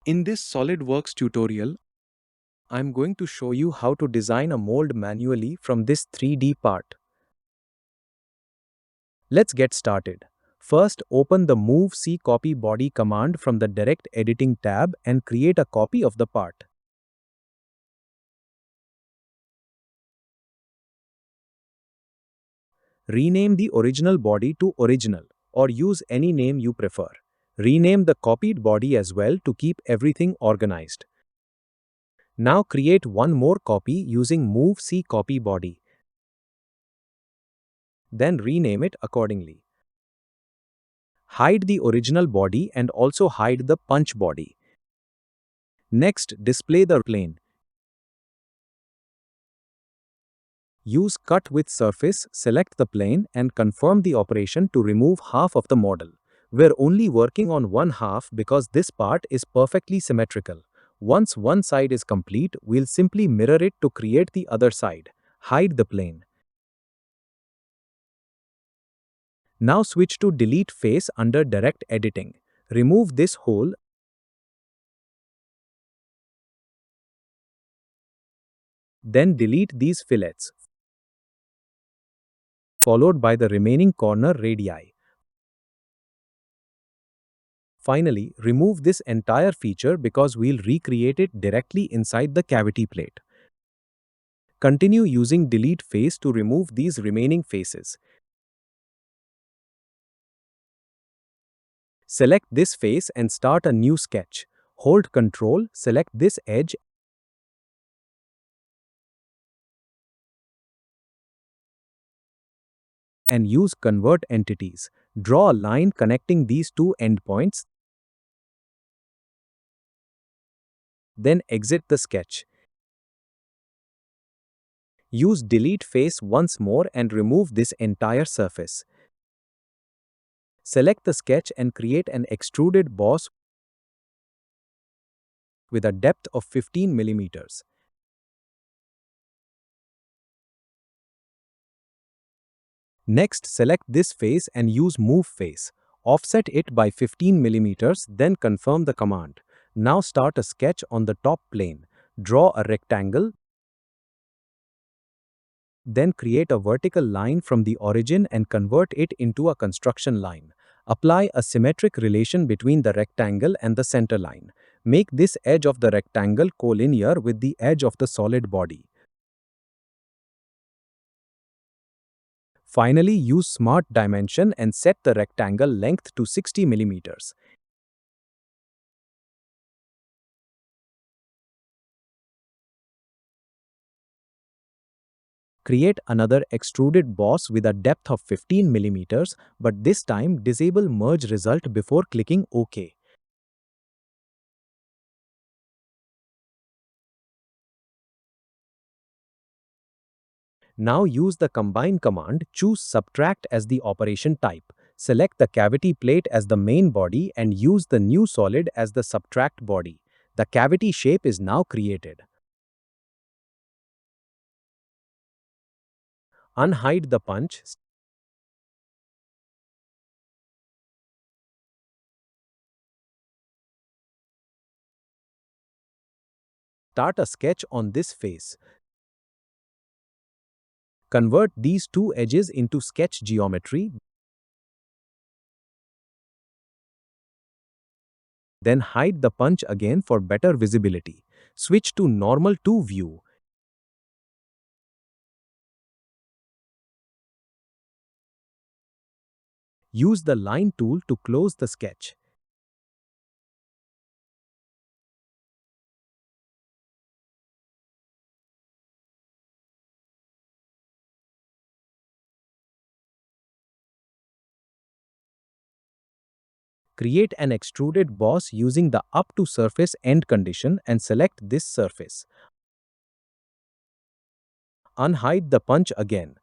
In this SolidWorks tutorial, I'm going to show you how to design a mold manually from this 3D part. Let's get started. First, open the Move C Copy Body command from the Direct Editing tab and create a copy of the part. Rename the original body to Original, or use any name you prefer. Rename the copied body as well to keep everything organized. Now create one more copy using Move C Copy Body. Then rename it accordingly. Hide the original body and also hide the punch body. Next, display the plane. Use Cut with Surface, select the plane and confirm the operation to remove half of the model. We're only working on one half because this part is perfectly symmetrical. Once one side is complete, we'll simply mirror it to create the other side. Hide the plane. Now switch to Delete Face under Direct Editing. Remove this hole. Then delete these fillets, followed by the remaining corner radii. Finally, remove this entire feature because we'll recreate it directly inside the cavity plate. Continue using Delete Face to remove these remaining faces. Select this face and start a new sketch. Hold Ctrl, select this edge and use Convert Entities. Draw a line connecting these two endpoints. Then exit the sketch. Use Delete Face once more and remove this entire surface. Select the sketch and create an Extruded Boss with a depth of 15 millimeters. Next, select this face and use Move Face. Offset it by 15 millimeters, then confirm the command. Now start a sketch on the top plane. Draw a rectangle. Then create a vertical line from the origin and convert it into a construction line. Apply a symmetric relation between the rectangle and the center line. Make this edge of the rectangle collinear with the edge of the solid body. Finally, use Smart Dimension and set the rectangle length to 60 millimeters. Create another Extruded Boss with a depth of 15 millimeters, but this time disable Merge Result before clicking OK. Now use the Combine command, choose Subtract as the operation type. Select the cavity plate as the main body and use the new solid as the subtract body. The cavity shape is now created. Unhide the punch. Start a sketch on this face. Convert these two edges into sketch geometry. Then hide the punch again for better visibility. Switch to Normal to View. Use the Line tool to close the sketch. Create an Extruded Boss using the Up to Surface End condition and select this surface. Unhide the punch again.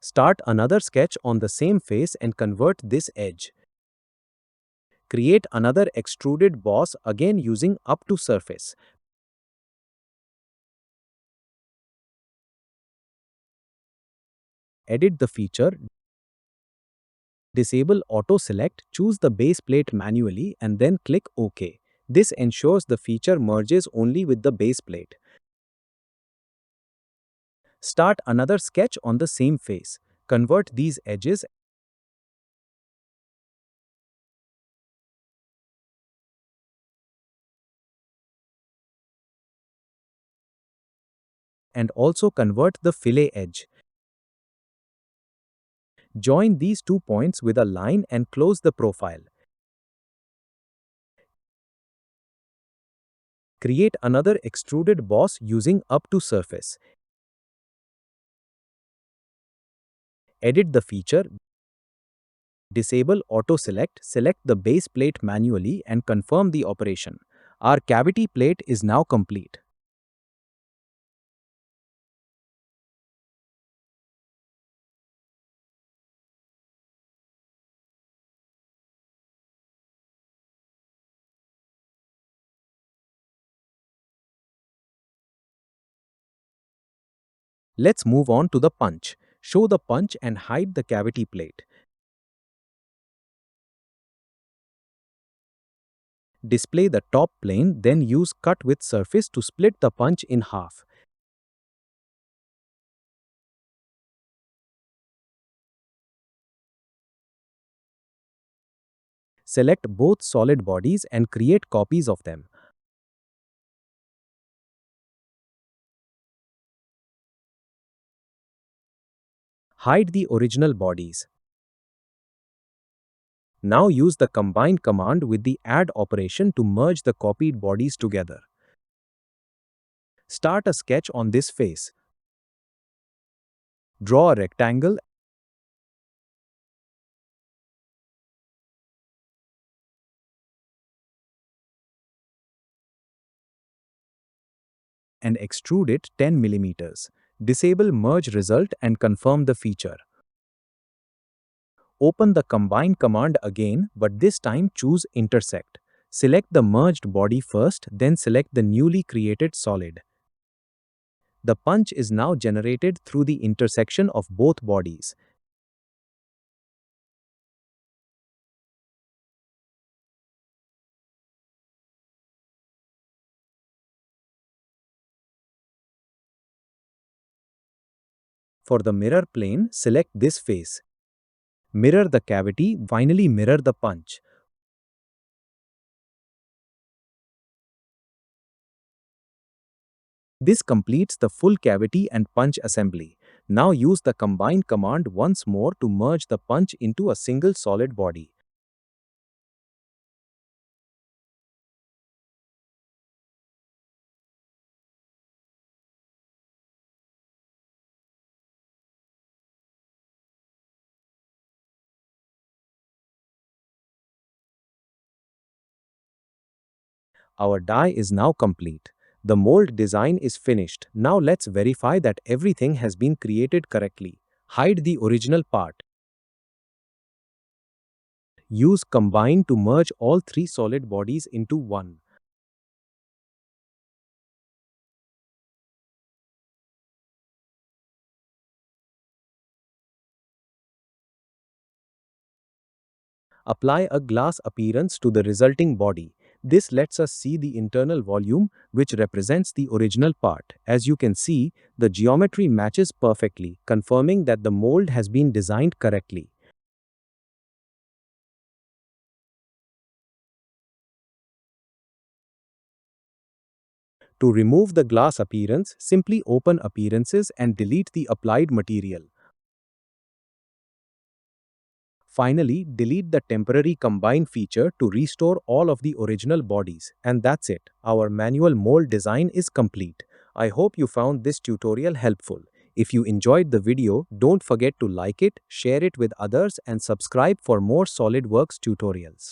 Start another sketch on the same face and convert this edge. Create another Extruded Boss again using Up to Surface. Edit the feature. Disable Auto Select, choose the base plate manually and then click OK. This ensures the feature merges only with the base plate. Start another sketch on the same face. Convert these edges and also convert the fillet edge. Join these 2 points with a line and close the profile. Create another extruded boss using up to surface. Edit the feature. Disable Auto Select, select the base plate manually and confirm the operation. Our cavity plate is now complete. Let's move on to the punch. Show the punch and hide the cavity plate. Display the top plane, then use cut with surface to split the punch in half. Select both solid bodies and create copies of them. Hide the original bodies. Now use the combine command with the add operation to merge the copied bodies together. Start a sketch on this face. Draw a rectangle and extrude it 10 mm. Disable merge result and confirm the feature. Open the combine command again, but this time choose Intersect. Select the merged body first, then select the newly created solid. The punch is now generated through the intersection of both bodies. For the mirror plane, select this face. Mirror the cavity, finally mirror the punch. This completes the full cavity and punch assembly. Now use the combine command once more to merge the punch into a single solid body. Our die is now complete. The mold design is finished. Now let's verify that everything has been created correctly. Hide the original part. Use combine to merge all three solid bodies into one. Apply a glass appearance to the resulting body. This lets us see the internal volume, which represents the original part. As you can see, the geometry matches perfectly, confirming that the mold has been designed correctly. To remove the glass appearance, simply open Appearances and delete the applied material. Finally, delete the temporary combine feature to restore all of the original bodies. And that's it. Our manual mold design is complete. I hope you found this tutorial helpful. If you enjoyed the video, don't forget to like it, share it with others and subscribe for more SolidWorks tutorials.